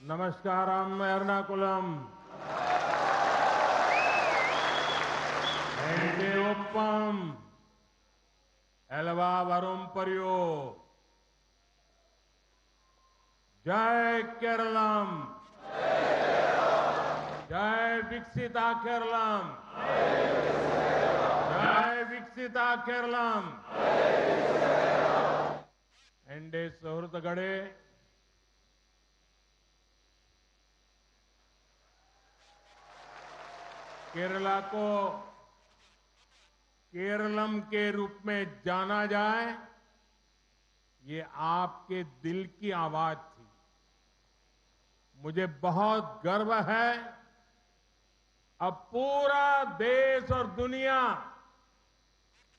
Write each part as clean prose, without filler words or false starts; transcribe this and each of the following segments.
Namaskaram Ernakulam. Ente Oppam. Elva Varum Paryo. Jai Keralam. Jai Viksita Keralam. Jai Viksita Keralam. Ende Suhrutagade. Kerala को केरलम के रूप में जाना जाए, ये आपके दिल की आवाज थी। मुझे बहुत गर्व है, अब पूरा देश और दुनिया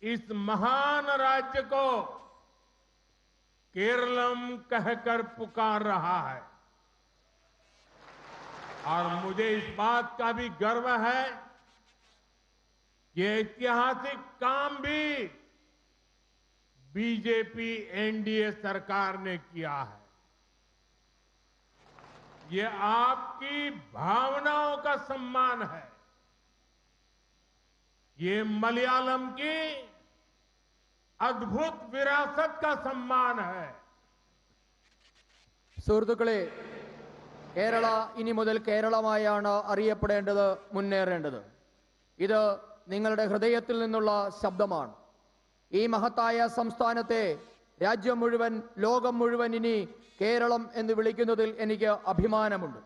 इस महान राज्य को केरलम कहकर पुकार रहा है। और मुझे इस बात का भी गर्व है, ये ऐतिहासिक काम भी बीजेपी एनडीए सरकार ने किया है। ये आपकी भावनाओं का सम्मान है। ये मलयालम की अद्भुत विरासत का सम्मान है। സുഹൃത്തുക്കളെ, കേരള ഇനി മുതൽ കേരളമായാണ് അറിയപ്പെടേണ്ടത്, മുന്നേറേണ്ടത്. ഇത് നിങ്ങളുടെ ഹൃദയത്തിൽ നിന്നുള്ള ശബ്ദമാണ്. ഈ മഹത്തായ സംസ്ഥാനത്തെ രാജ്യം മുഴുവൻ, ലോകം മുഴുവൻ ഇനി കേരളം എന്ന് വിളിക്കുന്നതിൽ എനിക്ക് അഭിമാനമുണ്ട്.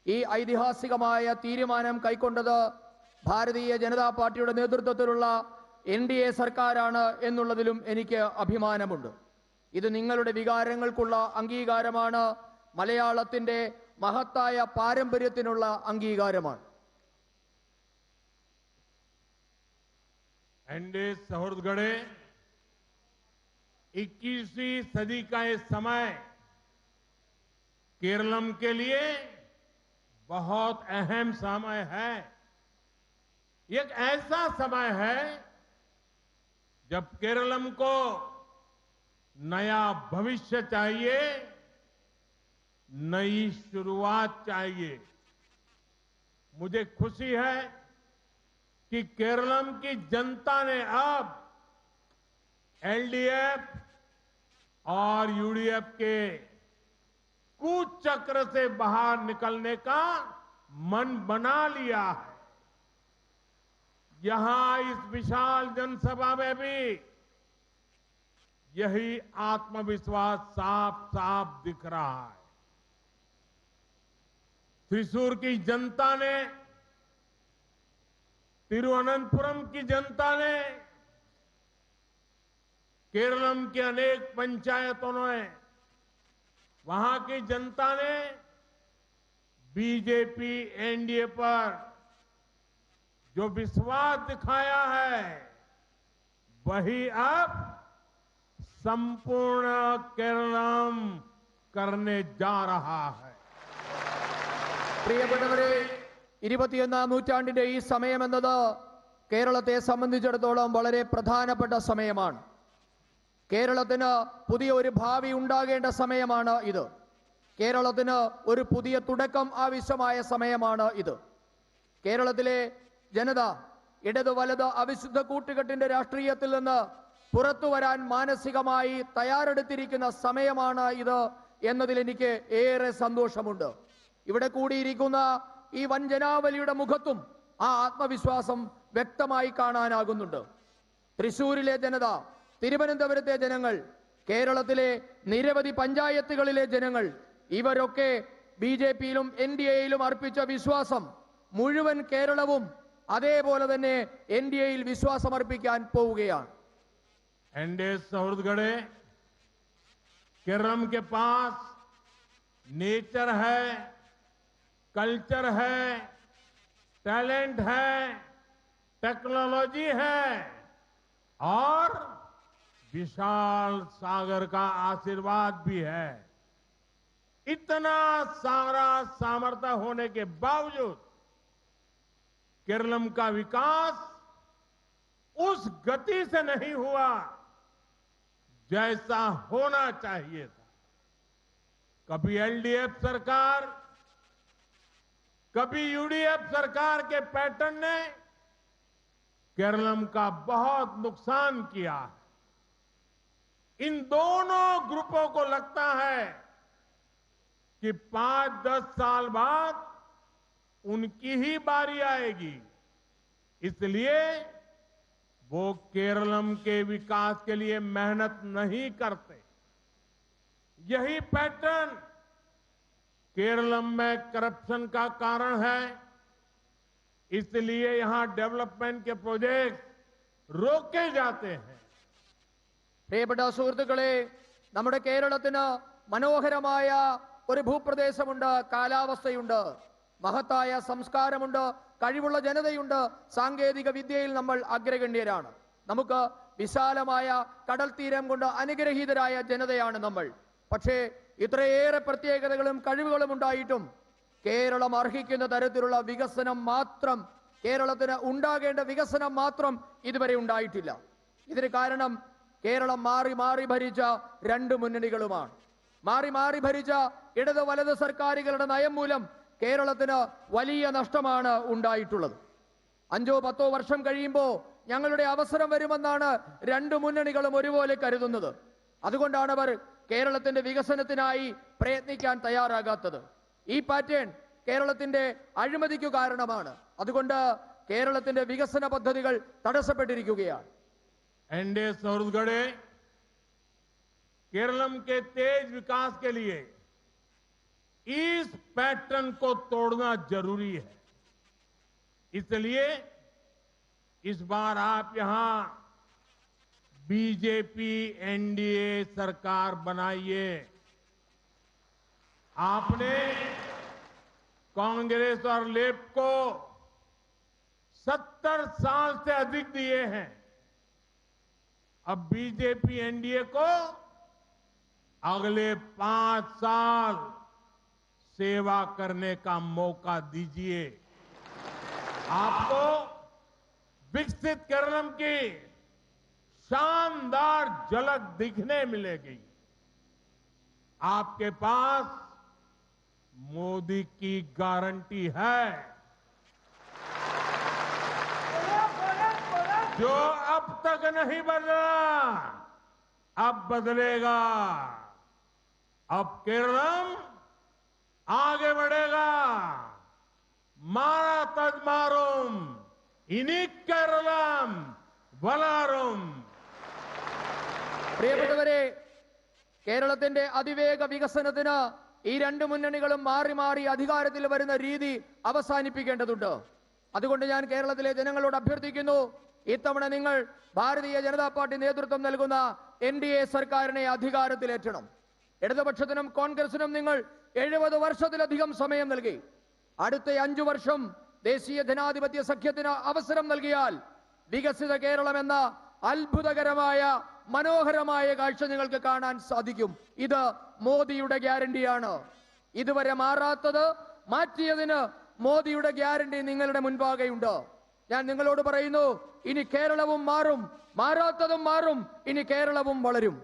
ഈ ഐതിഹാസികമായ തീരുമാനം കൈക്കൊണ്ടത് ഭാരതീയ ജനതാ പാർട്ടിയുടെ നേതൃത്വത്തിലുള്ള എൻഡിഎ സർക്കാരാണ് എന്നുള്ളതിലും എനിക്ക് അഭിമാനമുണ്ട്. ഇത് നിങ്ങളുടെ വികാരങ്ങൾക്കുള്ള അംഗീകാരമാണ്, മലയാളത്തിന്റെ महत्ताय पारंपरियतिनुल्ला अंगीकारमाण. एनडीए सौहृदगढ़े 21वीं सदी का ये समय केरलम के लिए बहुत अहम समय है। एक ऐसा समय है जब केरलम को नया भविष्य चाहिए, नई शुरुआत चाहिए। मुझे खुशी है कि केरलम की जनता ने अब एलडीएफ और यूडीएफ के कुचक्र से बाहर निकलने का मन बना लिया है। यहां इस विशाल जनसभा में भी यही आत्मविश्वास साफ साफ दिख रहा है। त्रिशूर की जनता ने, तिरुवनंतपुरम की जनता ने, केरलम की अनेक पंचायतों ने, वहां की जनता ने बीजेपी एनडीए पर जो विश्वास दिखाया है, वही अब संपूर्ण केरलम करने जा रहा है. പ്രിയപ്പെട്ടവരെ, 21ാം നൂറ്റാണ്ടിന്റെ ഈ സമയമെന്നത് കേരളത്തെ സംബന്ധിച്ചിടത്തോളം വളരെ പ്രധാനപ്പെട്ട സമയമാണ്. കേരളത്തിന് പുതിയ ഒരു ഭാവി ഉണ്ടാകേണ്ട സമയമാണ് ഇത്. കേരളത്തിന് ഒരു പുതിയ തുടക്കം ആവശ്യമായ സമയമാണ് ഇത്. കേരളത്തിലെ ജനത ഇടത് വലത് അവിശുദ്ധ കൂട്ടുകെട്ടിന്റെ രാഷ്ട്രീയത്തിൽ നിന്ന് പുറത്തു വരാൻ മാനസികമായി തയ്യാറെടുത്തിരിക്കുന്ന സമയമാണ് ഇത് എന്നതിൽ എനിക്ക് ഏറെ സന്തോഷമുണ്ട്. ഇവിടെ കൂടിയിരിക്കുന്ന ഈ വൻജനാവലിയുടെ മുഖത്തും ആ ആത്മവിശ്വാസം വ്യക്തമായി കാണാനാകുന്നുണ്ട്. തൃശൂരിലെ ജനത, തിരുവനന്തപുരത്തെ ജനങ്ങൾ, കേരളത്തിലെ നിരവധി പഞ്ചായത്തുകളിലെ ജനങ്ങൾ, ഇവരൊക്കെ ബിജെപിയിലും എൻഡിഎയിലും അർപ്പിച്ച വിശ്വാസം മുഴുവൻ കേരളവും അതേപോലെ തന്നെ എൻഡിഎയിൽ വിശ്വാസം അർപ്പിക്കാൻ പോവുകയാണ്. एनडीए सौहृदगढ़े केरलम के पास नेचर है, कल्चर है, टैलेंट है, टेक्नोलॉजी है और विशाल सागर का आशीर्वाद भी है. इतना सारा सामर्थ्य होने के बावजूद केरलम का विकास उस गति से नहीं हुआ जैसा होना चाहिए था. कभी एलडीएफ सरकार, कभी यूडीएफ सरकार के पैटर्न ने केरलम का बहुत नुकसान किया। इन दोनों ग्रुपों को लगता है कि 5-10 साल बाद उनकी ही बारी आएगी, इसलिए वो केरलम के विकास के लिए मेहनत नहीं करते। यही पैटर्न केरलम में करप्शन का कारण है, इसलिए यहां डेवलपमेंट के प्रोजेक्ट रोके जाते हैं। പ്രിയപ്പെട്ട സുഹൃത്തുക്കളെ, നമ്മുടെ കേരളത്തിന് മനോഹരമായ ഒരു ഭൂപ്രദേശമുണ്ട്, കാലാവസ്ഥയുണ്ട്, മഹത്തായ സംസ്കാരമുണ്ട്, കഴിവുള്ള ജനതയുണ്ട്, സാങ്കേതിക വിദ്യയിൽ നമ്മൾ അഗ്രഗണ്യരാണ്. നമുക്ക് വിശാലമായ കടൽ തീരം കൊണ്ട് അനുഗ്രഹീതരായ ജനതയാണ് നമ്മൾ. പക്ഷേ ഇത്രയേറെ പ്രത്യേകതകളും കഴിവുകളും ഉണ്ടായിട്ടും കേരളം അർഹിക്കുന്ന തരത്തിലുള്ള വികസനം മാത്രം, കേരളത്തിന് ഉണ്ടാകേണ്ട വികസനം മാത്രം ഇതുവരെ ഉണ്ടായിട്ടില്ല. ഇതിന് കാരണം കേരളം മാറി മാറി ഭരിച്ച രണ്ട് മുന്നണികളുമാണ്. മാറി മാറി ഭരിച്ച ഇടത് വലത് സർക്കാരുകളുടെ നയം മൂലം കേരളത്തിന് വലിയ നഷ്ടമാണ് ഉണ്ടായിട്ടുള്ളത്. 5-10 വർഷം കഴിയുമ്പോൾ ഞങ്ങളുടെ അവസരം വരുമെന്നാണ് രണ്ട് മുന്നണികളും ഒരുപോലെ കരുതുന്നത്. അതുകൊണ്ടാണ് അവർ കേരളത്തിന്റെ വികസനത്തിനായി പ്രയത്നിക്കാൻ തയ്യാറാകാത്തത്. ഈ പാറ്റേൺ കേരളത്തിന്റെ അഴിമതിക്ക് കാരണമാണ്. അതുകൊണ്ട് കേരളത്തിന്റെ വികസന പദ്ധതികൾ തടസ്സപ്പെട്ടിരിക്കുകയാണ്. एनडीए छत्तीसगढ़ केरलम के तेज विकास के लिए इस पैटर्न को तोड़ना जरूरी है। इसलिए इस बार आप यहां बीजेपी एनडीए सरकार बनाइए। आपने कांग्रेस और लेफ्ट को 70 साल से अधिक दिए हैं। अब बीजेपी एनडीए को अगले 5 साल सेवा करने का मौका दीजिए। आपको विकसित केरलम की शानदार झलक दिखने मिलेगी। आपके पास मोदी की गारंटी है। जो अब तक नहीं बदला, अब बदलेगा। अब केरलम आगे बढ़ेगा। मारा तजमारुम इनी केरलम वलारुम। പ്രിയപ്പെട്ടവരെ, കേരളത്തിന്റെ അതിവേഗ വികസനത്തിന് ഈ രണ്ട് മുന്നണികളും മാറി മാറി അധികാരത്തിൽ വരുന്ന രീതി അവസാനിപ്പിക്കേണ്ടതുണ്ട്. അതുകൊണ്ട് ഞാൻ കേരളത്തിലെ ജനങ്ങളോട് അഭ്യർത്ഥിക്കുന്നു, ഇത്തവണ നിങ്ങൾ ഭാരതീയ ജനതാ പാർട്ടി നേതൃത്വം നൽകുന്ന എൻഡിഎ സർക്കാരിനെ അധികാരത്തിലേറ്റണം. ഇടതുപക്ഷത്തിനും കോൺഗ്രസിനും നിങ്ങൾ 70 വർഷത്തിലധികം സമയം നൽകി. അടുത്ത 5 വർഷം ദേശീയ ജനാധിപത്യ സഖ്യത്തിന് അവസരം നൽകിയാൽ വികസിത കേരളം എന്ന അത്ഭുതകരമായ മനോഹരമായ കാഴ്ച നിങ്ങൾക്ക് കാണാൻ സാധിക്കും. ഇത് മോദിയുടെ ഗ്യാരണ്ടിയാണ്. ഇതുവരെ മാറാത്തത് മാറ്റിയതിന് മോദിയുടെ ഗ്യാരണ്ടി നിങ്ങളുടെ മുൻപാകെയുണ്ട്. ഞാൻ നിങ്ങളോട് പറയുന്നു, ഇനി കേരളവും മാറും, മാറാത്തതും മാറും, ഇനി കേരളവും വളരും.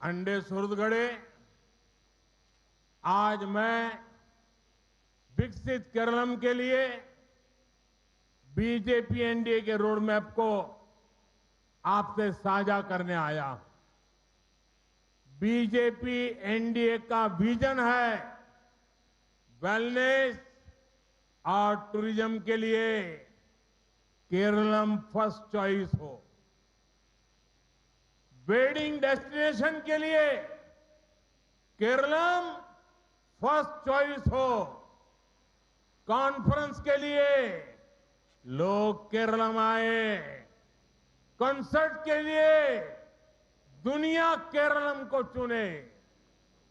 एनडीए छत्तीसगढ़ आज मैं विकसित केरलम के लिए बीजेपी एनडीए के रोड मैप को आपसे साझा करने आया हूं। बीजेपी एनडीए का विजन है वेलनेस और टूरिज्म के लिए केरलम फर्स्ट चॉइस हो। वेडिंग डेस्टिनेशन के लिए केरलम फर्स्ट चॉइस हो। कॉन्फ्रेंस के लिए लोग केरलम आए। कंसर्ट के लिए दुनिया केरलम को चुने।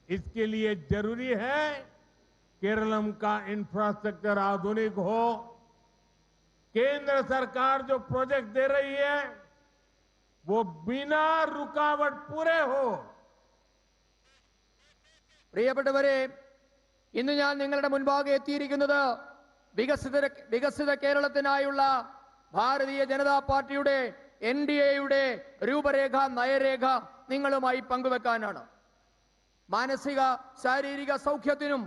इसके लिए जरूरी है केरलम का इंफ्रास्ट्रक्चर आधुनिक हो। केंद्र सरकार जो प्रोजेक्ट दे रही है वो बिना रुकावट पूरे हो। പ്രിയപ്പെട്ടവരെ, ഇന്ന് ഞാൻ നിങ്ങളുടെ മുൻപാകെ എത്തിയിരിക്കുന്നത് വികസിത കേരളത്തിനായുള്ള ഭാരതീയ ജനതാ പാർട്ടിയുടെ എൻഡിഎയുടെ രൂപരേഖ, നയരേഖ നിങ്ങളുമായി പങ്കുവെക്കാനാണ്. മാനസിക ശാരീരിക സൗഖ്യത്തിനും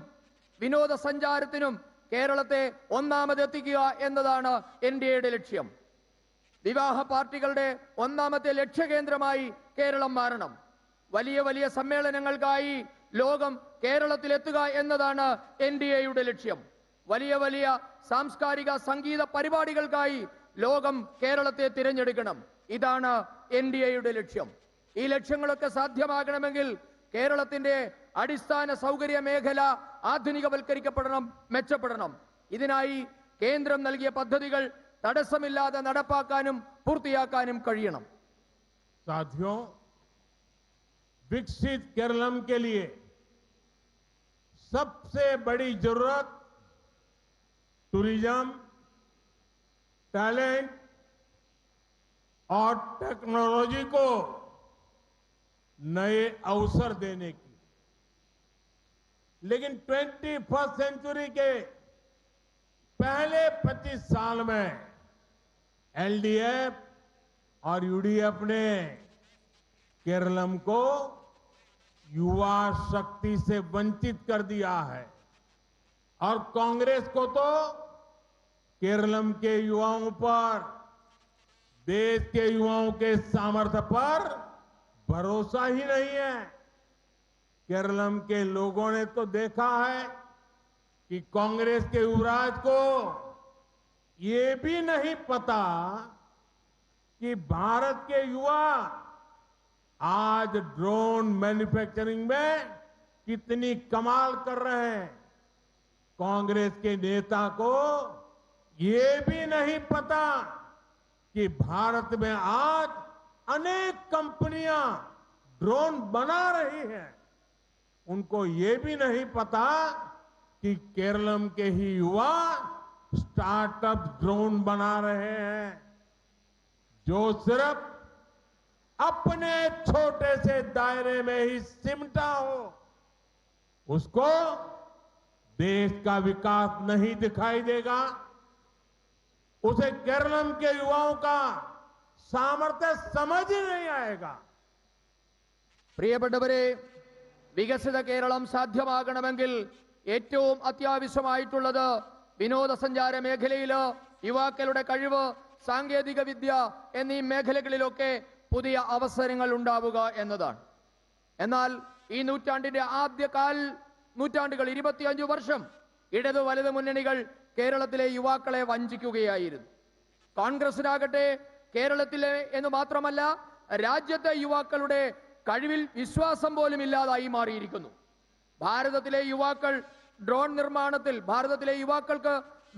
വിനോദസഞ്ചാരത്തിനും കേരളത്തെ ഒന്നാമതെത്തിക്കുക എന്നതാണ് NDAയുടെ ലക്ഷ്യം. വിവാഹ പാർട്ടികളുടെ ഒന്നാമത്തെ ലക്ഷ്യകേന്ദ്രമായി കേരളം മാറണം. വലിയ വലിയ സമ്മേളനങ്ങൾക്കായി ലോകം കേരളത്തിലെത്തുക എന്നതാണ് NDAയുടെ ലക്ഷ്യം. വലിയ വലിയ സാംസ്കാരിക സംഗീത പരിപാടികൾക്കായി ലോകം കേരളത്തെ തിരഞ്ഞെടുക്കണം. ഇതാണ് NDAയുടെ ലക്ഷ്യം. ഈ ലക്ഷ്യങ്ങളൊക്കെ സാധ്യമാകണമെങ്കിൽ കേരളത്തിന്റെ അടിസ്ഥാന സൗകര്യ മേഖല ആധുനികവൽക്കരിക്കപ്പെടണം, മെച്ചപ്പെടണം. ഇതിനായി കേന്ദ്രം നൽകിയ പദ്ധതികൾ തടസ്സമില്ലാതെ നടപ്പാക്കാനും പൂർത്തിയാക്കാനും കഴിയണം. साथियों, विकसित केरलम के लिए सबसे बड़ी जरूरत टूरिज्म, टैलेंट और टेक्नोलॉजी को नए अवसर देने की। लेकिन 21st सेंचुरी के पहले 25 साल में LDF और UDF ने केरलम को युवा शक्ति से वंचित कर दिया है और कांग्रेस को तो केरलम के युवाओं पर, देश के युवाओं के सामर्थ्य पर भरोसा ही नहीं है। केरलम के लोगों ने तो देखा है कि कांग्रेस के युवराज को ये भी नहीं पता कि भारत के युवा आज ड्रोन मैन्युफैक्चरिंग में कितनी कमाल कर रहे हैं। कांग्रेस के नेता को ये भी नहीं पता कि भारत में आज अनेक कंपनियां ड्रोन बना रही हैं। उनको ये भी नहीं पता कि केरलम के ही युवा स्टार्टअप ड्रोन बना रहे हैं, जो सिर्फ अपने छोटे से दायरे में ही सिमटा हो। उसको देश का विकास नहीं दिखाई देगा, उसे केरलम के युवाओं का सामर्थ्य समझ ही नहीं आएगा। പ്രിയപ്പെട്ടവരെ, വികസിത കേരളം സാധ്യമാകണമെങ്കിൽ ഏറ്റവും അത്യാവശ്യമായിട്ടുള്ളത് വിനോദസഞ്ചാര മേഖലയിൽ യുവാക്കളുടെ കഴിവ്, സാങ്കേതിക വിദ്യ എന്നീ മേഖലകളിലൊക്കെ പുതിയ അവസരങ്ങൾ ഉണ്ടാവുക എന്നതാണ്. എന്നാൽ ഈ നൂറ്റാണ്ടിന്റെ ആദ്യ നൂറ്റാണ്ടുകൾ 25 വർഷം ഇടതു വലതു മുന്നണികൾ കേരളത്തിലെ യുവാക്കളെ വഞ്ചിക്കുകയായിരുന്നു. കോൺഗ്രസിനാകട്ടെ കേരളത്തിലെ എന്ന് മാത്രമല്ല രാജ്യത്തെ യുവാക്കളുടെ കഴിവിൽ വിശ്വാസം പോലും ഇല്ലാതായി മാറിയിരിക്കുന്നു. ഭാരതത്തിലെ യുവാക്കൾക്ക്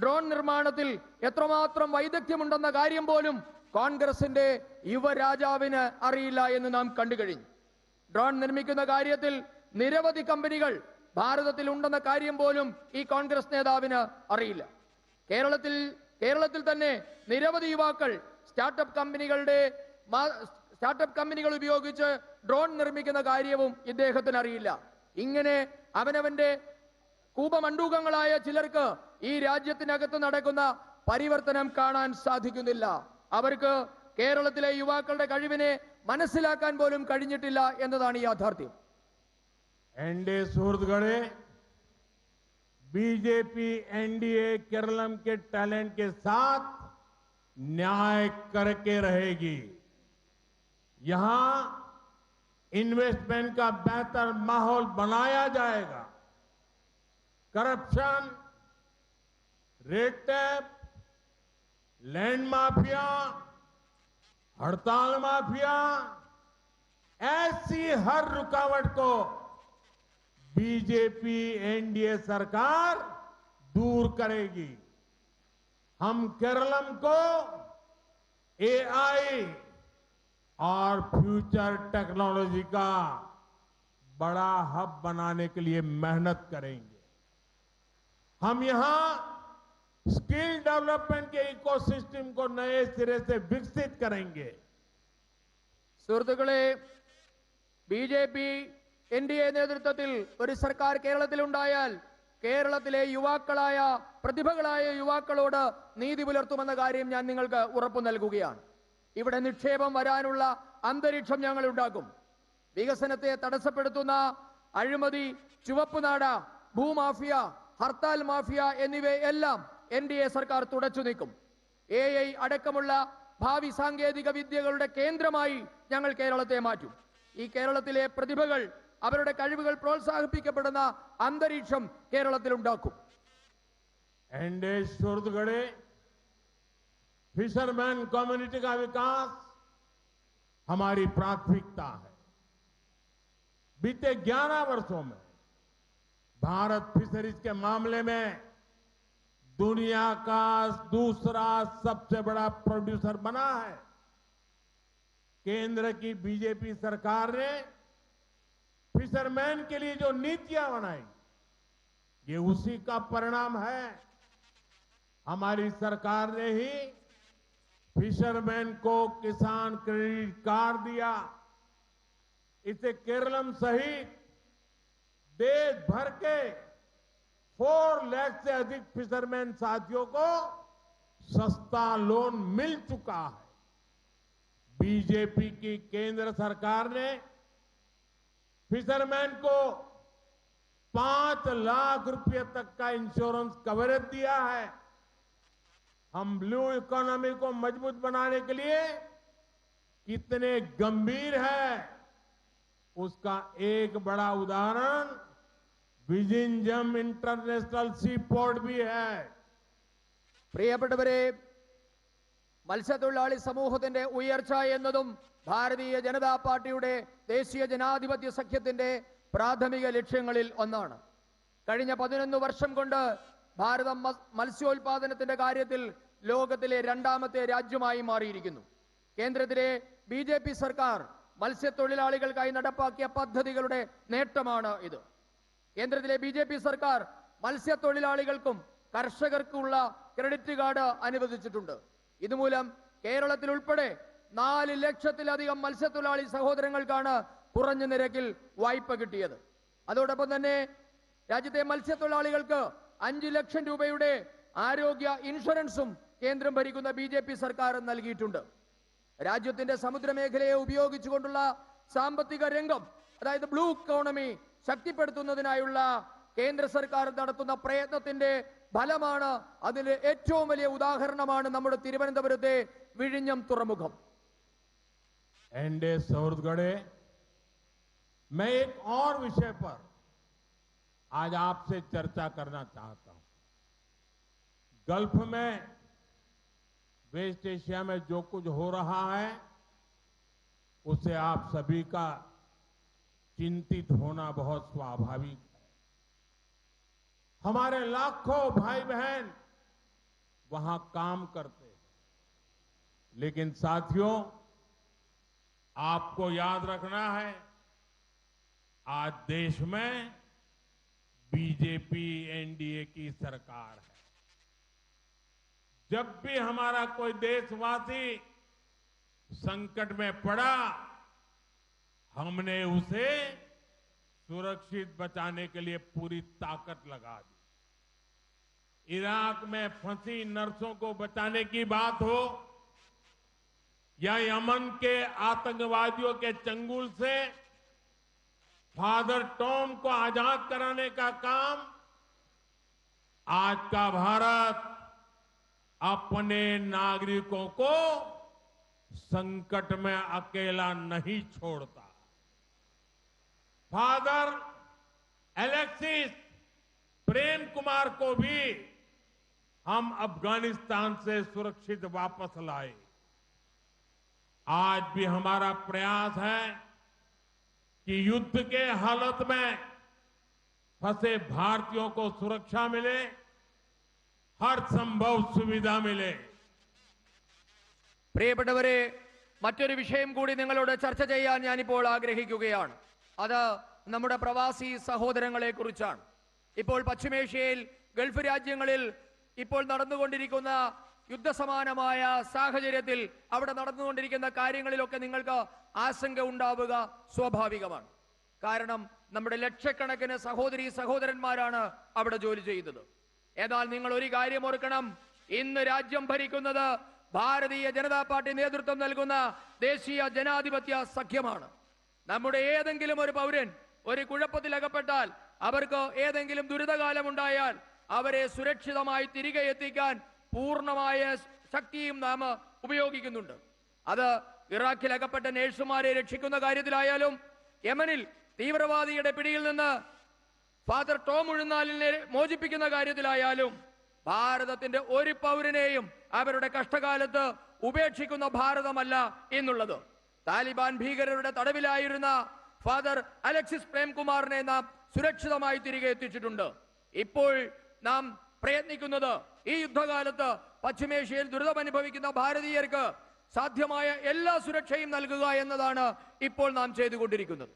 ഡ്രോൺ നിർമ്മാണത്തിൽ എത്രമാത്രം വൈദഗ്ധ്യമുണ്ടെന്ന കാര്യം പോലും കോൺഗ്രസിന്റെ യുവരാജാവിന് അറിയില്ല എന്ന് നാം കണ്ടു കഴിഞ്ഞു. ഡ്രോൺ നിർമ്മിക്കുന്ന കാര്യത്തിൽ നിരവധി കമ്പനികൾ ഭാരതത്തിൽ ഉണ്ടെന്ന കാര്യം പോലും ഈ കോൺഗ്രസ് നേതാവിന് അറിയില്ല. കേരളത്തിൽ തന്നെ നിരവധി യുവാക്കൾ സ്റ്റാർട്ടപ്പ് കമ്പനികൾ ഉപയോഗിച്ച് ഡ്രോൺ നിർമ്മിക്കുന്ന കാര്യവും ഇദ്ദേഹത്തിന് അറിയില്ല. ഇങ്ങനെ അവനവന്റെ കൂപമണ്ഡൂകങ്ങളായ ചിലർക്ക് ഈ രാജ്യത്തിനകത്ത് നടക്കുന്ന പരിവർത്തനം കാണാൻ സാധിക്കുന്നില്ല. അവർക്ക് കേരളത്തിലെ യുവാക്കളുടെ കഴിവിനെ മനസ്സിലാക്കാൻ പോലും കഴിഞ്ഞിട്ടില്ല എന്നതാണ് യാഥാർത്ഥ്യം. एनडीए सुहृदगणे, बीजेपी एनडीए केरलम के टैलेंट के साथ न्याय करके रहेगी। यहां इन्वेस्टमेंट का बेहतर माहौल बनाया जाएगा। Corruption, red tape, land mafia, हड़ताल माफिया, ऐसी हर रुकावट को बीजेपी एनडीए सरकार दूर करेगी। हम केरलम को एआई और फ्यूचर टेक्नोलॉजी का बड़ा हब बनाने के लिए मेहनत करेंगे। हम यहां स्किल डेवलपमेंट के इकोसिस्टम को नए सिरे से विकसित करेंगे। സുഹൃത്തുക്കളെ, ബിജെപി എൻഡിഎ നേതൃത്വത്തിൽ ഒരു സർക്കാർ കേരളത്തിലുണ്ടായാൽ കേരളത്തിലെ യുവാക്കളായ പ്രതിഭകളായ യുവാക്കളോട് നീതി പുലർത്തുമെന്ന കാര്യം ഞാൻ നിങ്ങൾക്ക് ഉറപ്പു നൽകുകയാണ്. ഇവിടെ നിക്ഷേപം വരാനുള്ള അന്തരീക്ഷം ഞങ്ങൾ ഉണ്ടാക്കും. വികസനത്തെ തടസ്സപ്പെടുത്തുന്ന അഴിമതി, ചുവപ്പുനാട, ഭൂമാഫിയ, ഹർത്താൽ മാഫിയ എന്നിവയെല്ലാം NDA സർക്കാർ തുടച്ചു നീക്കും. AI അടക്കമുള്ള ഭാവി സാങ്കേതിക വിദ്യകളുടെ കേന്ദ്രമായി ഞങ്ങൾ കേരളത്തെ മാറ്റും. ഈ കേരളത്തിലെ പ്രതിഭകൾ അവരുടെ കഴിവുകൾ പ്രോത്സാഹിപ്പിക്കപ്പെടുന്ന അന്തരീക്ഷം കേരളത്തിൽ ഉണ്ടാക്കും. NDA सुरतगढ़े फिशरमैन कम्युनिटी का विकास हमारी प्राथमिकता है. बीते 11 वर्षों में भारत फिशरीज के मामले में दुनिया का दूसरा सबसे बड़ा प्रोड्यूसर बना है. केंद्र की बीजेपी सरकार ने फिशरमैन के लिए जो नीतियां बनाई, ये उसी का परिणाम है. हमारी सरकार ने ही फिशरमैन को किसान क्रेडिट कार्ड दिया. इसे केरलम सहित देश भर के 4 लाख से अधिक फिशरमैन साथियों को सस्ता लोन मिल चुका है. बीजेपी की केंद्र सरकार ने फिशरमैन को 5 लाख रुपए तक का इंश्योरेंस कवरेज दिया है. हम ब्लू इकोनॉमी को मजबूत बनाने के लिए कितने गंभीर है, उसका एक बड़ा उदाहरण विजिंजम इंटरनेशनल सी पोर्ट भी है. പ്രിയപ്പെട്ടവരെ, മത്സ്യത്തൊഴിലാളി സമൂഹത്തിന്റെ ഉയർച്ച എന്നതും ഭാരതീയ ജനതാ പാർട്ടിയുടെ ദേശീയ ജനാധിപത്യ സഖ്യത്തിന്റെ പ്രാഥമിക ലക്ഷ്യങ്ങളിൽ ഒന്നാണ്. കഴിഞ്ഞ 11 വർഷം കൊണ്ട് ഭാരതം മത്സ്യോൽപാദനത്തിന്റെ കാര്യത്തിൽ ലോകത്തിലെ 2ാമത്തെ രാജ്യമായി മാറിയിരിക്കുന്നു. കേന്ദ്രത്തിലെ BJP സർക്കാർ മത്സ്യത്തൊഴിലാളികൾക്കായി നടപ്പാക്കിയ പദ്ധതികളുടെ നേട്ടമാണ് ഇത്. കേന്ദ്രത്തിലെ BJP സർക്കാർ മത്സ്യത്തൊഴിലാളികൾക്കും കർഷകർക്കുള്ള ക്രെഡിറ്റ് കാർഡ് അനുവദിച്ചിട്ടുണ്ട്. ഇതുമൂലം കേരളത്തിൽ ഉൾപ്പെടെ 4 ലക്ഷത്തിലധികം മത്സ്യത്തൊഴിലാളി സഹോദരങ്ങൾക്കാണ് കുറഞ്ഞ നിരക്കിൽ വായ്പ കിട്ടിയത്. അതോടൊപ്പം തന്നെ രാജ്യത്തെ മത്സ്യത്തൊഴിലാളികൾക്ക് 5 ലക്ഷം രൂപയുടെ ആരോഗ്യ ഇൻഷുറൻസും കേന്ദ്രം ഭരിക്കുന്ന BJP സർക്കാർ നൽകിയിട്ടുണ്ട്. രാജ്യത്തിന്റെ സമുദ്രമേഖലയെ ഉപയോഗിച്ചുകൊണ്ടുള്ള സാമ്പത്തിക രംഗം, അതായത് ബ്ലൂ ഇക്കോണമി ശക്തിപ്പെടുത്തുന്നതിനായുള്ള കേന്ദ്ര സർക്കാർ നടത്തുന്ന പ്രയത്നത്തിന്റെ ഫലമാണ്. അതിന്റെ ഏറ്റവും വലിയ ഉദാഹരണമാണ് നമ്മുടെ തിരുവനന്തപുരത്തെ വിഴിഞ്ഞം തുറമുഖം. NDA सुरतगढ़े मैं एक और विषय पर आज आपसे चर्चा करना चाहता हूं. गल्फ में, वेस्ट एशिया में जो कुछ हो रहा है उससे आप सभी का चिंतित होना बहुत स्वाभाविक है. हमारे लाखों भाई बहन वहां काम करते हैं, लेकिन साथियों, आपको याद रखना है, आज देश में बीजेपी NDA की सरकार है. जब भी हमारा कोई देशवासी संकट में पड़ा, हमने उसे सुरक्षित बचाने के लिए पूरी ताकत लगा दी. इराक में फंसी नर्सों को बचाने की बात हो या यमन के आतंकवादियों के चंगुल से फादर टॉम को आजाद कराने का काम, आज का भारत अपने नागरिकों को संकट में अकेला नहीं छोड़ता. फादर एलेक्सिस प्रेम कुमार को भी हम अफगानिस्तान से सुरक्षित वापस लाए. आज भी हमारा प्रयास है कि युद्ध के हालत में फंसे भारतीयों को सुरक्षा मिले, हर संभव सुविधा मिले. പ്രിയപ്പെട്ടവരെ, മറ്റൊരു വിഷയം കൂടി നിങ്ങളോട് ചർച്ച ചെയ്യാൻ ഞാനിപ്പോൾ ആഗ്രഹിക്കുകയാണ്. അത് നമ്മുടെ പ്രവാസി സഹോദരങ്ങളെ കുറിച്ചാണ്. ഇപ്പോൾ പശ്ചിമേഷ്യയിൽ, ഗൾഫ് രാജ്യങ്ങളിൽ ഇപ്പോൾ നടന്നുകൊണ്ടിരിക്കുന്ന യുദ്ധസമാനമായ സാഹചര്യത്തിൽ അവിടെ നടന്നുകൊണ്ടിരിക്കുന്ന കാര്യങ്ങളിലൊക്കെ നിങ്ങൾക്ക് ആശങ്ക ഉണ്ടാവുക സ്വാഭാവികമാണ്. കാരണം നമ്മുടെ ലക്ഷക്കണക്കിന് സഹോദരീ സഹോദരന്മാരാണ് അവിടെ ജോലി ചെയ്യുന്നത്. എന്നാൽ നിങ്ങൾ ഒരു കാര്യം ഓർക്കണം, ഇന്ന് രാജ്യം ഭരിക്കുന്നത് ഭാരതീയ ജനതാ പാർട്ടി നേതൃത്വം നൽകുന്ന ദേശീയ ജനാധിപത്യ സഖ്യമാണ്. നമ്മുടെ ഏതെങ്കിലും ഒരു പൗരൻ ഒരു കുഴപ്പത്തിലകപ്പെട്ടാൽ അവർക്ക് ഏതെങ്കിലും ദുരിതകാലമുണ്ടായാൽ അവരെ സുരക്ഷിതമായി തിരികെ എത്തിക്കാൻ പൂർണ്ണമായ ശക്തിയും നാം ഉപയോഗിക്കുന്നുണ്ട്. അത് ഇറാഖിൽ അകപ്പെട്ട നേഴ്സുമാരെ രക്ഷിക്കുന്ന കാര്യത്തിലായാലും യമനിൽ തീവ്രവാദിയുടെ പിടിയിൽ നിന്ന് ഫാദർ ടോം ഉഴുന്നാലിനെ മോചിപ്പിക്കുന്ന കാര്യത്തിലായാലും ഭാരതത്തിന്റെ ഒരു പൗരനെയും അവരുടെ കഷ്ടകാലത്ത് ഉപേക്ഷിക്കുന്ന ഭാരതമല്ല എന്നുള്ളത്. താലിബാൻ ഭീകരരുടെ തടവിലായിരുന്ന ഫാദർ അലക്സിസ് പ്രേംകുമാറിനെ നാം സുരക്ഷിതമായി തിരികെ എത്തിച്ചിട്ടുണ്ട്. ഇപ്പോൾ നാം പ്രയത്നിക്കുന്നത് ഈ യുദ്ധകാലത്ത് പശ്ചിമേഷ്യയിൽ ദുരിതമനുഭവിക്കുന്ന ഭാരതീയർക്ക് സാധ്യമായ എല്ലാ സുരക്ഷയും നൽകുക എന്നതാണ് ഇപ്പോൾ നാം ചെയ്തുകൊണ്ടിരിക്കുന്നത്.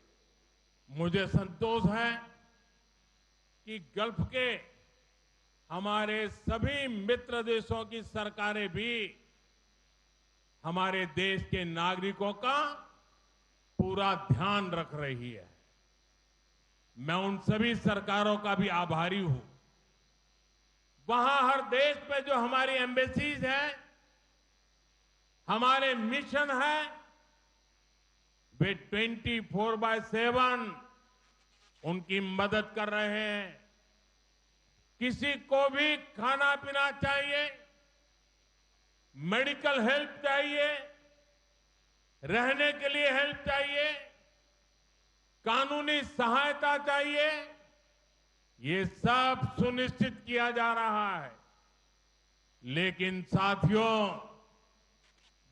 मुझे संतोष है कि गल्फ के हमारे सभी मित्र देशों की सरकारें भी हमारे देश के नागरिकों का पूरा ध्यान रख रही है. मैं उन सभी सरकारों का भी आभारी हूं. वहां हर देश पे जो हमारी एम्बेसीज है, हमारे मिशन है, वे 24/7 उनकी मदद कर रहे हैं. किसी को भी खाना पीना चाहिए, मेडिकल हेल्प चाहिए, रहने के लिए हेल्प चाहिए, कानूनी सहायता चाहिए, ये सब सुनिश्चित किया जा रहा है. लेकिन साथियों,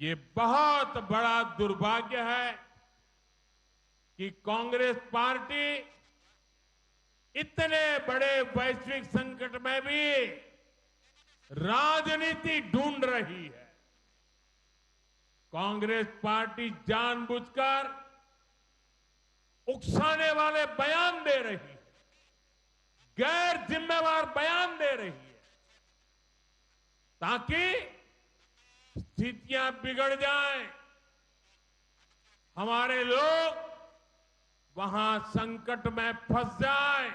ये बहुत बड़ा दुर्भाग्य है कि कांग्रेस पार्टी इतने बड़े वैश्विक संकट में भी राजनीति ढूंढ रही है. कांग्रेस पार्टी जानबूझकर उकसाने वाले बयान दे रही है, गैर जिम्मेवार बयान दे रही है, ताकि स्थितियां बिगड़ जाएं, हमारे लोग वहां संकट में फंस जाएं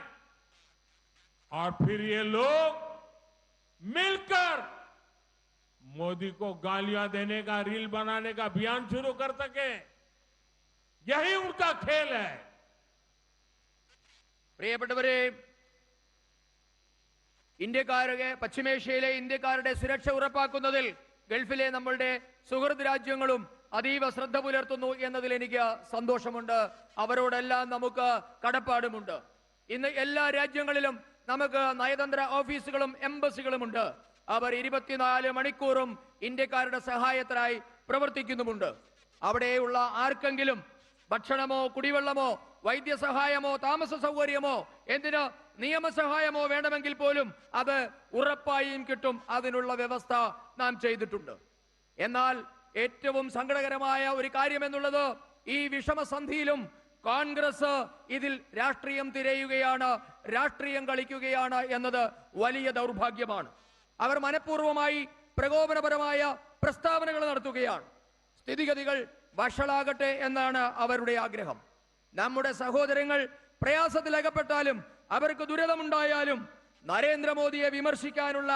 और फिर ये लोग मिलकर मोदी को गालियां देने का, रील बनाने का अभियान शुरू कर सके. यही उनका खेल है. പ്രിയപ്പെട്ടവരെ, ഇന്ത്യക്കാരുടെ പശ്ചിമേഷ്യയിലെ ഇന്ത്യക്കാരുടെ സുരക്ഷ ഉറപ്പാക്കുന്നതിൽ ഗൾഫിലെ നമ്മളുടെ സുഹൃത്ത് രാജ്യങ്ങളും അതീവ ശ്രദ്ധ പുലർത്തുന്നു എന്നതിൽ എനിക്ക് സന്തോഷമുണ്ട്. അവരോടെല്ലാം നമുക്ക് കടപ്പാടുമുണ്ട്. ഇന്ന് എല്ലാ രാജ്യങ്ങളിലും നമുക്ക് നയതന്ത്ര ഓഫീസുകളും എംബസികളുമുണ്ട്. അവർ 24 മണിക്കൂറും ഇന്ത്യക്കാരുടെ സഹായത്തിനായി പ്രവർത്തിക്കുന്നുമുണ്ട്. അവിടെയുള്ള ആർക്കെങ്കിലും ഭക്ഷണമോ കുടിവെള്ളമോ വൈദ്യസഹായമോ താമസ സൗകര്യമോ എന്തിന് നിയമസഹായമോ വേണമെങ്കിൽ പോലും അത് ഉറപ്പായും കിട്ടും. അതിനുള്ള വ്യവസ്ഥ നാം ചെയ്തിട്ടുണ്ട്. എന്നാൽ ഏറ്റവും സങ്കടകരമായ ഒരു കാര്യമെന്നുള്ളത് ഈ വിഷമസന്ധിയിലും കോൺഗ്രസ് ഇതിൽ രാഷ്ട്രീയം തിരയുകയാണ്, രാഷ്ട്രീയം കളിക്കുകയാണ് എന്നത് വലിയ ദൗർഭാഗ്യമാണ്. അവർ മനഃപൂർവ്വമായി പ്രകോപനപരമായ പ്രസ്താവനകൾ നടത്തുകയാണ്. സ്ഥിതിഗതികൾ വഷളാകട്ടെ എന്നാണ് അവരുടെ ആഗ്രഹം. നമ്മുടെ സഹോദരങ്ങൾ പ്രയാസത്തിലകപ്പെട്ടാലും അവർക്ക് ദുരിതമുണ്ടായാലും നരേന്ദ്രമോദിയെ വിമർശിക്കാനുള്ള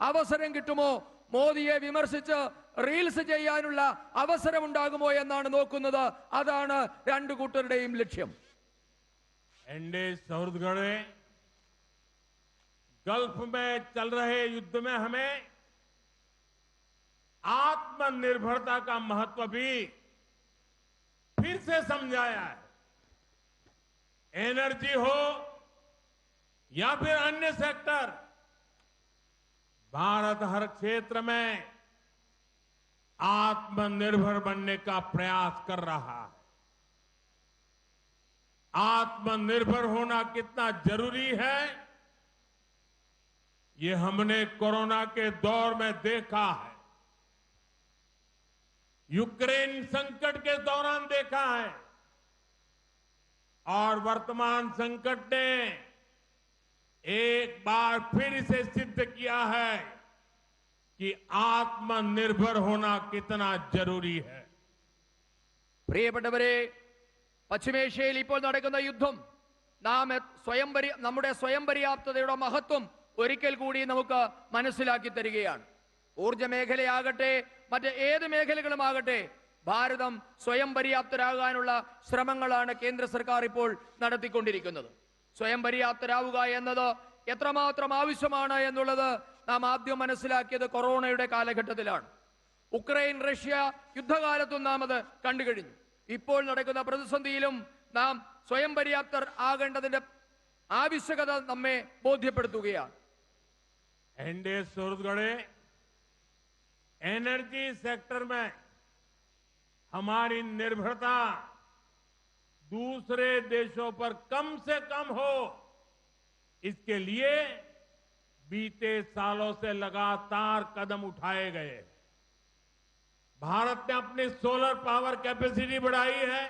അവസരം കിട്ടുമോ, മോദിയെ വിമർശിച്ച് റീൽസ് ചെയ്യാനുള്ള അവസരമുണ്ടാകുമോ എന്നാണ് നോക്കുന്നത്. അതാണ് രണ്ടു കൂട്ടരുടെയും ലക്ഷ്യം. एनडीए सौहृदगढ़े गल्फ में चल रहे युद्ध में हमें आत्मनिर्भरता का महत्व भी फिर से समझाया है. एनर्जी हो या फिर अन्य सेक्टर, भारत हर क्षेत्र में आत्मनिर्भर बनने का प्रयास कर रहा है. आत्मनिर्भर होना कितना जरूरी है, ये हमने कोरोना के दौर में देखा है, यूक्रेन संकट के दौरान देखा है, और वर्तमान संकट ने एक बार फिर इसे सिद्ध किया है कि आत्मनिर्भर होना कितना जरूरी है. പ്രിയപ്പെട്ടവരെ, പശ്ചിമേഷ്യയിൽ ഇപ്പോൾ നടക്കുന്ന യുദ്ധം നമ്മുടെ സ്വയം പര്യാപ്തതയുടെ മഹത്വം ഒരിക്കൽ കൂടി നമുക്ക് മനസ്സിലാക്കി തരികയാണ്. ഊർജ്ജ മേഖലയാകട്ടെ മറ്റ് ഏത് മേഖലകളുമാകട്ടെ, ഭാരതം സ്വയം പര്യാപ്തരാകാനുള്ള ശ്രമങ്ങളാണ് കേന്ദ്ര സർക്കാർ ഇപ്പോൾ നടത്തിക്കൊണ്ടിരിക്കുന്നത്. സ്വയം പര്യാപ്തരാവുക എന്നത് എത്രമാത്രം ആവശ്യമാണ് എന്നുള്ളത് നാം ആദ്യം മനസ്സിലാക്കിയത് കൊറോണയുടെ കാലഘട്ടത്തിലാണ്. ഉക്രൈൻ റഷ്യ യുദ്ധകാലത്തും നാം അത് കണ്ടുകഴിഞ്ഞു. ഇപ്പോൾ നടക്കുന്ന പ്രതിസന്ധിയിലും നാം സ്വയം പര്യാപ്തർ ആകേണ്ടതിന്റെ आवश्यकता हमें बोध्यപ്പെടുത്തുകയാണ്. एनडीए सुहृदगणे एनर्जी सेक्टर में हमारी निर्भरता दूसरे देशों पर कम से कम हो, इसके लिए बीते सालों से लगातार कदम उठाए गए। भारत ने अपनी सोलर पावर कैपेसिटी बढ़ाई है।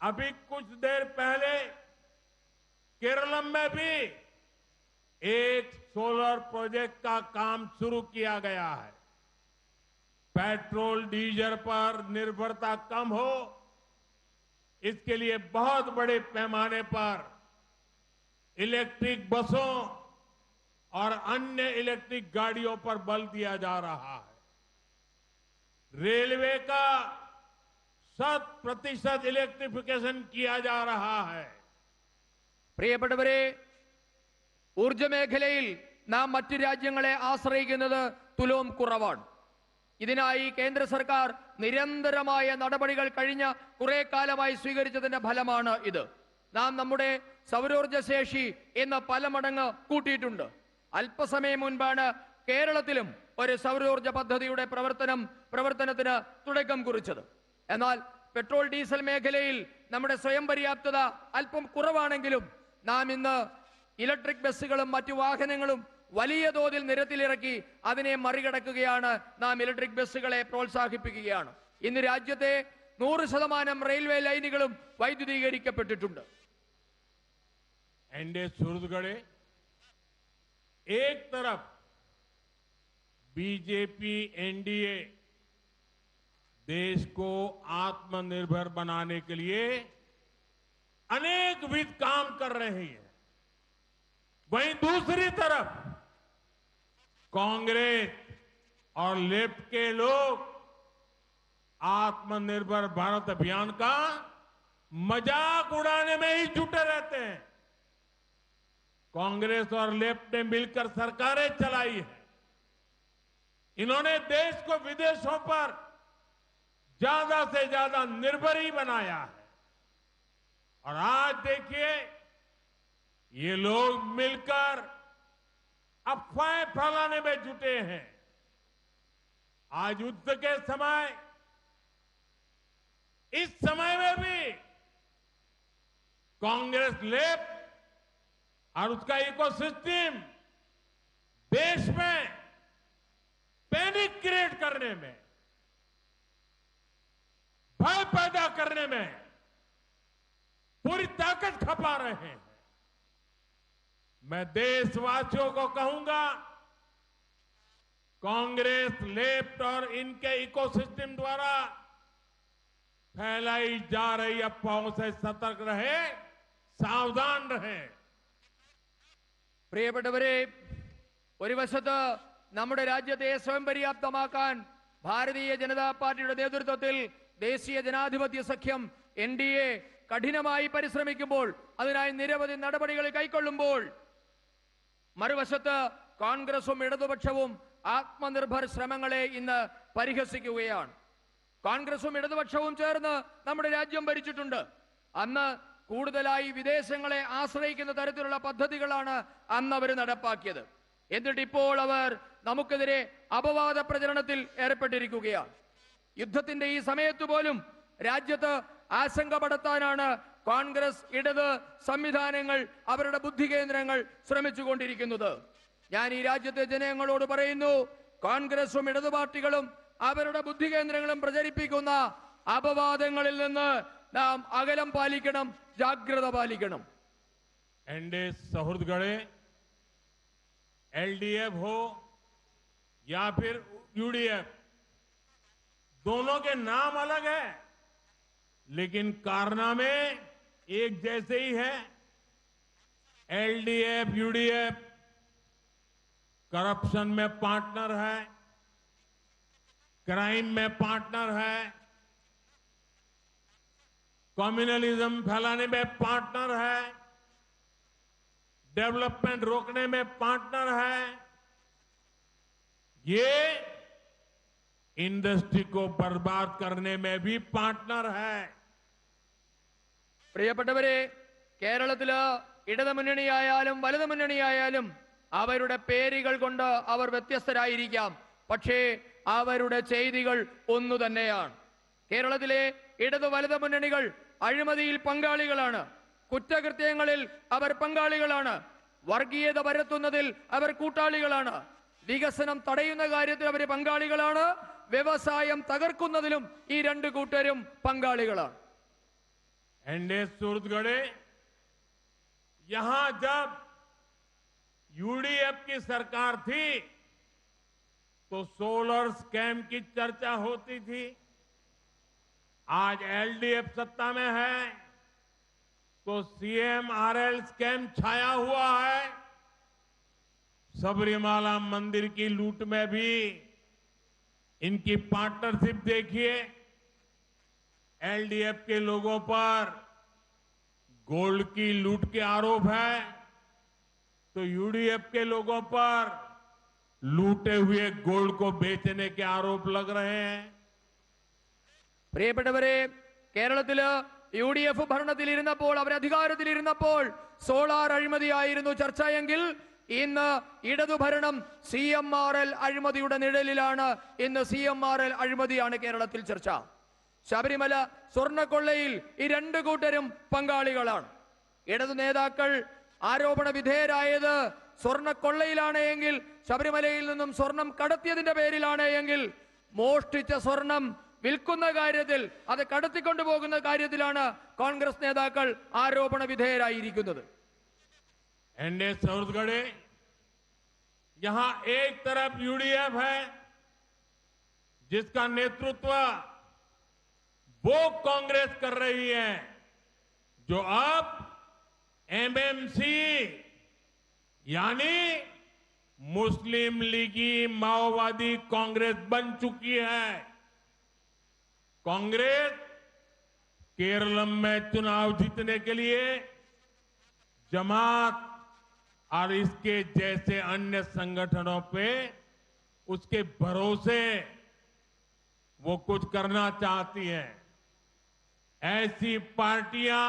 अभी कुछ देर पहले केरलम में भी एक सोलर प्रोजेक्ट का काम शुरू किया गया है। पेट्रोल डीजल पर निर्भरता कम हो, इसके लिए बहुत बड़े पैमाने पर इलेक्ट्रिक बसों और अन्य इलेक्ट्रिक गाड़ियों पर बल दिया जा रहा है। रेलवे का 100% इलेक्ट्रिफिकेशन किया जा रहा है। പ്രിയപ്പെട്ടവരെ, ഊർജ്ജ മേഖലയിൽ നാം മറ്റു രാജ്യങ്ങളെ ആശ്രയിക്കുന്നത് തുലോം കുറവാണ്. ഇതിനായി കേന്ദ്ര സർക്കാർ നിരന്തരമായ നടപടികൾ കഴിഞ്ഞ കുറെ കാലമായി സ്വീകരിച്ചതിന്റെ ഫലമാണ് ഇത്. നാം നമ്മുടെ സൗരോർജ്ജ ശേഷി ഇന്ന് പല മടങ്ങ് കൂട്ടിയിട്ടുണ്ട്. അല്പസമയം മുൻപാണ് കേരളത്തിലും ഒരു സൗരോർജ്ജ പദ്ധതിയുടെ പ്രവർത്തനത്തിന് തുടക്കം കുറിച്ചത്. എന്നാൽ പെട്രോൾ ഡീസൽ മേഖലയിൽ നമ്മുടെ സ്വയം പര്യാപ്തത അല്പം കുറവാണെങ്കിലും നാം ഇന്ന് ഇലക്ട്രിക് ബസ്സുകളും മറ്റു വാഹനങ്ങളും വലിയ തോതിൽ നിരത്തിലിറക്കി അതിനെ മറികടക്കുകയാണ്. നാം ഇലക്ട്രിക് ബസ്സുകളെ പ്രോത്സാഹിപ്പിക്കുകയാണ്. ഇന്ന് രാജ്യത്തെ 100% റെയിൽവേ ലൈനുകളും വൈദ്യുതീകരിക്കപ്പെട്ടിട്ടുണ്ട്. एनडीए सुहृदगणे एक तरफ बीजेपी एनडीए देश को आत्मनिर्भर बनाने के लिए अनेकविध काम कर रही है, वहीं दूसरी तरफ कांग्रेस और लेफ्ट के लोग आत्मनिर्भर भारत अभियान का मजाक उड़ाने में ही जुटे रहते हैं। कांग्रेस और लेफ्ट ने मिलकर सरकारें चलाई है। इन्होंने देश को विदेशों पर ज्यादा से ज्यादा निर्भर ही बनाया है। और आज देखिए, ये लोग मिलकर अफवाहें फैलाने में जुटे हैं। आज युद्ध के समय, इस समय में भी कांग्रेस लेफ्ट और उसका इकोसिस्टम देश में पैनिक क्रिएट करने में, भय पैदा करने में पूरी ताकत खपा रहे हैं। मैं देशवासियों को कहूंगा, कांग्रेस लेफ्ट और इनके इकोसिस्टम द्वारा फैलाई जा रही अफवाहों से सतर्क रहे, सावधान रहे। പ്രിയപ്പെട്ടവരെ, ഒരു വശത്ത് നമ്മുടെ രാജ്യത്തെ സ്വയം പര്യാപ്തമാക്കാൻ ഭാരതീയ ജനതാ പാർട്ടിയുടെ നേതൃത്വത്തിൽ ദേശീയ ജനാധിപത്യ സഖ്യം എൻഡിഎ കഠിനമായി പരിശ്രമിക്കുമ്പോൾ, അതിനായി നിരവധി നടപടികൾ കൈക്കൊള്ളുമ്പോൾ, മറുവശത്ത് കോൺഗ്രസും ഇടതുപക്ഷവും ആത്മനിർഭർ ശ്രമങ്ങളെ ഇന്ന് പരിഹസിക്കുകയാണ്. കോൺഗ്രസും ഇടതുപക്ഷവും ചേർന്ന് നമ്മുടെ രാജ്യം ഭരിച്ചിട്ടുണ്ട്. അന്ന് കൂടുതലായി വിദേശങ്ങളെ ആശ്രയിക്കുന്ന തരത്തിലുള്ള പദ്ധതികളാണ് അന്ന് അവർ നടപ്പാക്കിയത്. എന്നിട്ട് ഇപ്പോൾ അവർ നമുക്കെതിരെ അപവാദ പ്രചരണത്തിൽ ഏർപ്പെട്ടിരിക്കുകയാണ്. യുദ്ധത്തിന്റെ ഈ സമയത്ത് പോലും രാജ്യത്ത് ആശങ്ക പടർത്താനാണ് കോൺഗ്രസ് ഇടത് സംവിധാനങ്ങൾ, അവരുടെ ബുദ്ധി കേന്ദ്രങ്ങൾ ശ്രമിച്ചുകൊണ്ടിരിക്കുന്നത്. ഞാൻ ഈ രാജ്യത്തെ ജനങ്ങളോട് പറയുന്നു, കോൺഗ്രസും ഇടതു പാർട്ടികളും അവരുടെ ബുദ്ധി കേന്ദ്രങ്ങളും പ്രചരിപ്പിക്കുന്ന അപവാദങ്ങളിൽ നിന്ന് നാം അകലം പാലിക്കണം, जागृत पालिकणम। एनडीए सौहृदगणे एलडीएफ हो या फिर यूडीएफ, दोनों के नाम अलग है लेकिन कारनामे एक जैसे ही है। एलडीएफ यूडीएफ करप्शन में पार्टनर है, क्राइम में पार्टनर है, कम्युनलिज्म फैलाने में पार्टनर है, डेवलपमेंट रोकने में पार्टनर है, ये इंडस्ट्री को बर्बाद करने में भी पार्टनर है। പ്രിയപ്പെട്ടവരെ, കേരളത്തില് ഇടതുമുന്നണിയായാലും വലതുമുന്നണിയായാലും അവരുടെ പേരുകൾ കൊണ്ട് അവർ വ്യത്യസ്തരായിരിക്കാം, പക്ഷേ അവരുടെ ചെയ്തികൾ ഒന്നു തന്നെയാണ്. കേരളത്തിലെ ഇടതു വലതു മുന്നണികൾ അഴിമതിയിൽ പങ്കാളികളാണ്, കുറ്റകൃത്യങ്ങളിൽ അവർ പങ്കാളികളാണ്, വർഗീയത പരത്തുന്നതിൽ അവർ കൂട്ടാളികളാണ്, വികസനം തടയുന്ന കാര്യത്തിൽ അവർ പങ്കാളികളാണ്, വ്യവസായം തകർക്കുന്നതിലും ഈ രണ്ട് കൂട്ടരും പങ്കാളികളാണ്. एनडीए सूरतगढ़े यहां जब यूडीएफ की सरकार थी तो सोलर स्कैम की चर्चा होती थी। आज एलडीएफ सत्ता में है तो सीएमआरएल स्कैम छाया हुआ है। सबरीमाला मंदिर की लूट में भी इनकी पार्टनरशिप देखिए। एलडीएफ के लोगों पर गोल्ड की लूट के आरोप है तो यूडीएफ के लोगों पर लूटे हुए गोल्ड को बेचने के आरोप लग रहे हैं। പ്രിയപ്പെട്ടവരെ, കേരളത്തില് UDF ഭരണത്തിലിരുന്നപ്പോൾ, അവർ അധികാരത്തിലിരുന്നപ്പോൾ സോളാർ അഴിമതിയായിരുന്നു ചർച്ചയെങ്കിൽ ഇന്ന് ഇടതുഭരണം CMRL അഴിമതിയുടെ നിഴലിലാണ്. ഇന്ന് CMRL അഴിമതിയാണ് കേരളത്തിൽ ചർച്ച. ശബരിമല സ്വർണ്ണക്കൊള്ളയിൽ ഈ രണ്ട് കൂട്ടരും പങ്കാളികളാണ്. ഇടതു നേതാക്കൾ ആരോപണ വിധേയരായത് സ്വർണ്ണക്കൊള്ളയിലാണ് എങ്കിൽ, ശബരിമലയിൽ നിന്നും സ്വർണം കടത്തിയതിന്റെ പേരിലാണ് എങ്കിൽ, മോഷ്ടിച്ച സ്വർണം വിൽക്കുന്ന കാര്യത്തിൽ, അത് കടത്തിക്കൊണ്ടുപോകുന്ന കാര്യത്തിലാണ് കോൺഗ്രസ് നേതാക്കൾ ആരോപണ വിധേയരായിരിക്കുന്നത്. एनडीए सूरतगढ़े यहां एक तरफ यूडीएफ है जिसका नेतृत्व वो कांग्रेस कर रही है जो अब एमएमसी यानी मुस्लिम लीगी माओवादी कांग्रेस बन चुकी है। कांग्रेस केरल में चुनाव जीतने के लिए जमात और इसके जैसे अन्य संगठनों पे उसके भरोसे वो कुछ करना चाहती है। ऐसी पार्टियां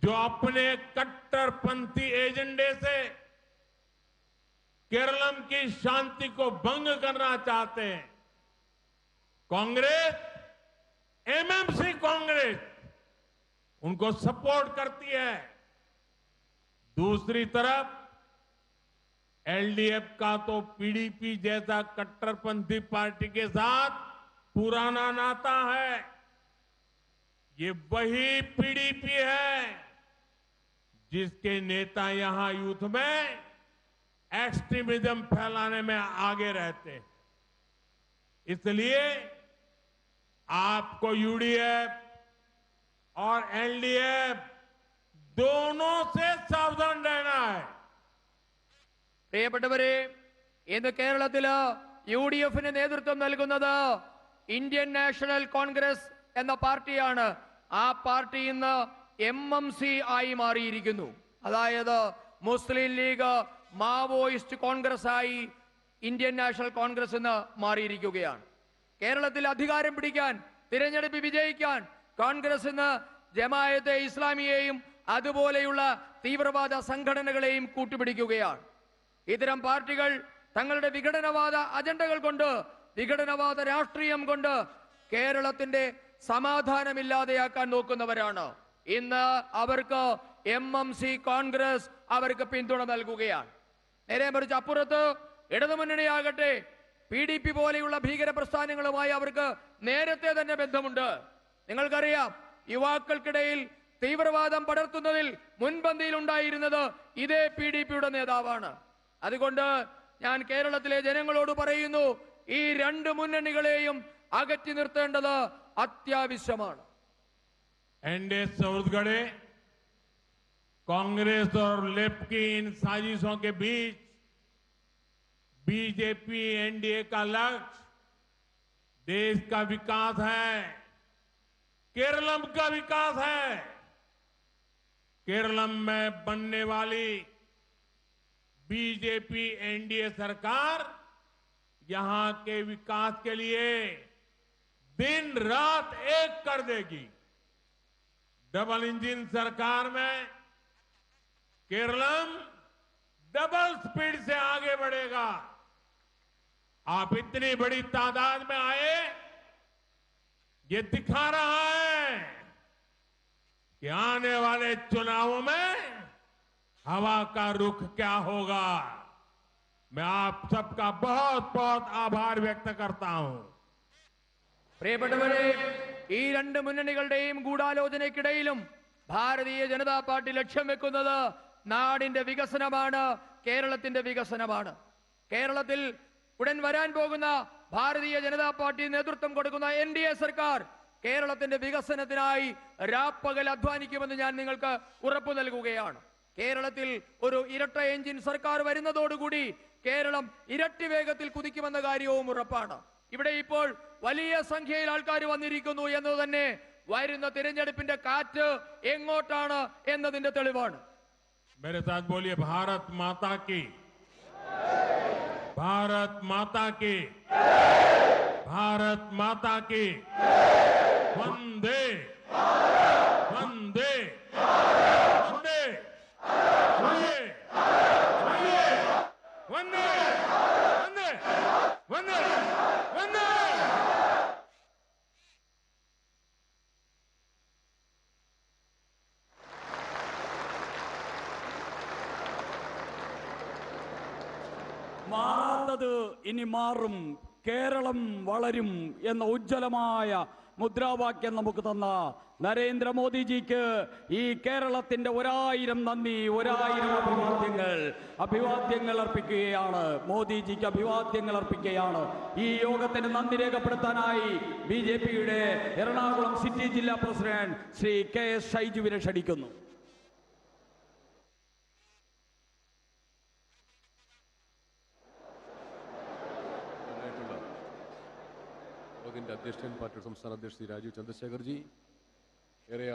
जो अपने कट्टरपंथी एजेंडे से केरलम की शांति को भंग करना चाहते हैं, कांग्रेस, एमएमसी कांग्रेस उनको सपोर्ट करती है। दूसरी तरफ एलडीएफ का तो पीडीपी जैसा कट्टरपंथी पार्टी के साथ पुराना नाता है। ये वही पीडीपी है जिसके नेता यहां यूथ में एक्सट्रीमिज्म फैलाने में आगे रहते हैं। इसलिए आपको यूडीएफ और एलडीएफ दोनों से सावधान रहना है। പ്രിയപ്പെട്ടവരെ, ഇന്ന് കേരളത്തില് UDF നേതൃത്വം നൽകുന്നത് ഇന്ത്യൻ നാഷണൽ കോൺഗ്രസ് എന്ന പാർട്ടിയാണ്. ആ പാർട്ടി ഇന്ന് MMC ആയി മാറിയിരിക്കുന്നു. അതായത് മുസ്ലിം ലീഗ് മാവോയിസ്റ്റ് കോൺഗ്രസ് ആയി ഇന്ത്യൻ നാഷണൽ കോൺഗ്രസ് എന്ന് മാറിയിരിക്കുകയാണ്. കേരളത്തിൽ അധികാരം പിടിക്കാൻ, തിരഞ്ഞെടുപ്പ് വിജയിക്കാൻ കോൺഗ്രസ് ഇന്ന് ജമാഅത്തെ ഇസ്ലാമിയെയും അതുപോലെയുള്ള തീവ്രവാദ സംഘടനകളെയും കൂട്ടുപിടിക്കുകയാണ്. ഇത്തരം പാർട്ടികൾ തങ്ങളുടെ വിഘടനവാദ അജണ്ടകൾ കൊണ്ട്, വിഘടനവാദ രാഷ്ട്രീയം കൊണ്ട് കേരളത്തിന്റെ സമാധാനമില്ലാതെയാക്കാൻ നോക്കുന്നവരാണ്. ഇന്ന് അവർക്ക് MMC കോൺഗ്രസ് അവർക്ക് പിന്തുണ നൽകുകയാണ്. നേരെ മറിച്ച് അപ്പുറത്ത് ഇടതുമുന്നണിയാകട്ടെ PDP പോലെയുള്ള ഭീകര പ്രസ്ഥാനങ്ങളുമായി അവർക്ക് നേരത്തെ തന്നെ ബന്ധമുണ്ട്. നിങ്ങൾക്കറിയാം, യുവാക്കൾക്കിടയിൽ തീവ്രവാദം പടർത്തുന്നതിൽ മുൻപന്തിയിൽ ഉണ്ടായിരുന്നത് ഇതേ PDPയുടെ നേതാവാണ്. അതുകൊണ്ട് ഞാൻ കേരളത്തിലെ ജനങ്ങളോട് പറയുന്നു, ഈ രണ്ട് മുന്നണികളെയും അകറ്റി നിർത്തേണ്ടത് അത്യാവശ്യമാണ്. एनडीए सूरतगढ़े कांग्रेस और लेफ्ट की इन साजिशों के बीच बीजेपी एनडीए का लक्ष्य देश का विकास है, केरलम का विकास है। केरलम में बनने वाली बीजेपी एनडीए सरकार यहां के विकास के लिए दिन रात एक कर देगी। डबल इंजन सरकार में केरलम डबल स्पीड से आगे बढ़ेगा। आप इतनी बड़ी तादाद में आए, ये दिखा रहा है कि आने वाले चुनावों में हवा का रुख क्या होगा। मैं आप सबका बहुत बहुत आभार व्यक्त करता हूं। പ്രിയപ്പെട്ടവരെ, ഈ രണ്ട് മുന്നണികളുടെയും ഗൂഢാലോചനയ്ക്കിടയിലും ഭാരതീയ ജനതാ പാർട്ടി ലക്ഷ്യം വെക്കുന്നത് നാടിന്റെ വികസനമാണ്, കേരളത്തിന്റെ വികസനമാണ്. കേരളത്തിൽ ഉടൻ വരാൻ പോകുന്ന ഭാരതീയ ജനതാ പാർട്ടി നേതൃത്വം കൊടുക്കുന്ന എൻഡിഎ സർക്കാർ കേരളത്തിന്റെ വികസനത്തിനായി രാപ്പകൽ അധ്വാനിക്കുമെന്ന് ഞാൻ നിങ്ങൾക്ക് ഉറപ്പു നൽകുകയാണ്. കേരളത്തിൽ ഒരു ഇരട്ട എഞ്ചിൻ സർക്കാർ വരുന്നതോടുകൂടി കേരളം ഇരട്ടി വേഗത്തിൽ കുതിക്കുമെന്ന കാര്യവും ഉറപ്പാണ്. ഇവിടെ ഇപ്പോൾ വലിയ സംഖ്യയിൽ ആൾക്കാർ വന്നിരിക്കുന്നു എന്നത് തന്നെ വരുന്ന തിരഞ്ഞെടുപ്പിന്റെ കാറ്റ് എങ്ങോട്ടാണ് എന്നതിന്റെ തെളിവാണ്. मेरे साथ बोलिए, भारत माता की, भारत माता की, भारत माता की, वंदे वंदे वंदे वंदे वंदे वंदे वंदे वंदे। മാറാത്തത് ഇനി മാറും, കേരളം വളരും എന്ന ഉജ്ജ്വലമായ മുദ്രാവാക്യം നമുക്ക് തന്ന നരേന്ദ്രമോദിജിക്ക് ഈ കേരളത്തിന്റെ 1000 നന്ദി, 1000 അഭിവാദ്യങ്ങൾ അർപ്പിക്കുകയാണ്. മോദിജിക്ക് അഭിവാദ്യങ്ങൾ അർപ്പിക്കുകയാണ്. ഈ യോഗത്തിന് നന്ദി രേഖപ്പെടുത്താനായി ബിജെപിയുടെ എറണാകുളം സിറ്റി ജില്ലാ പ്രസിഡന്റ് ശ്രീ KS ഷൈജുവിനെ ക്ഷണിക്കുന്നു. അധ്യക്ഷൻ പാർട്ടിയുടെ സംസ്ഥാന അധ്യക്ഷൻ ശ്രീ രാജീവ് ചന്ദ്രശേഖർജി, ഏറെ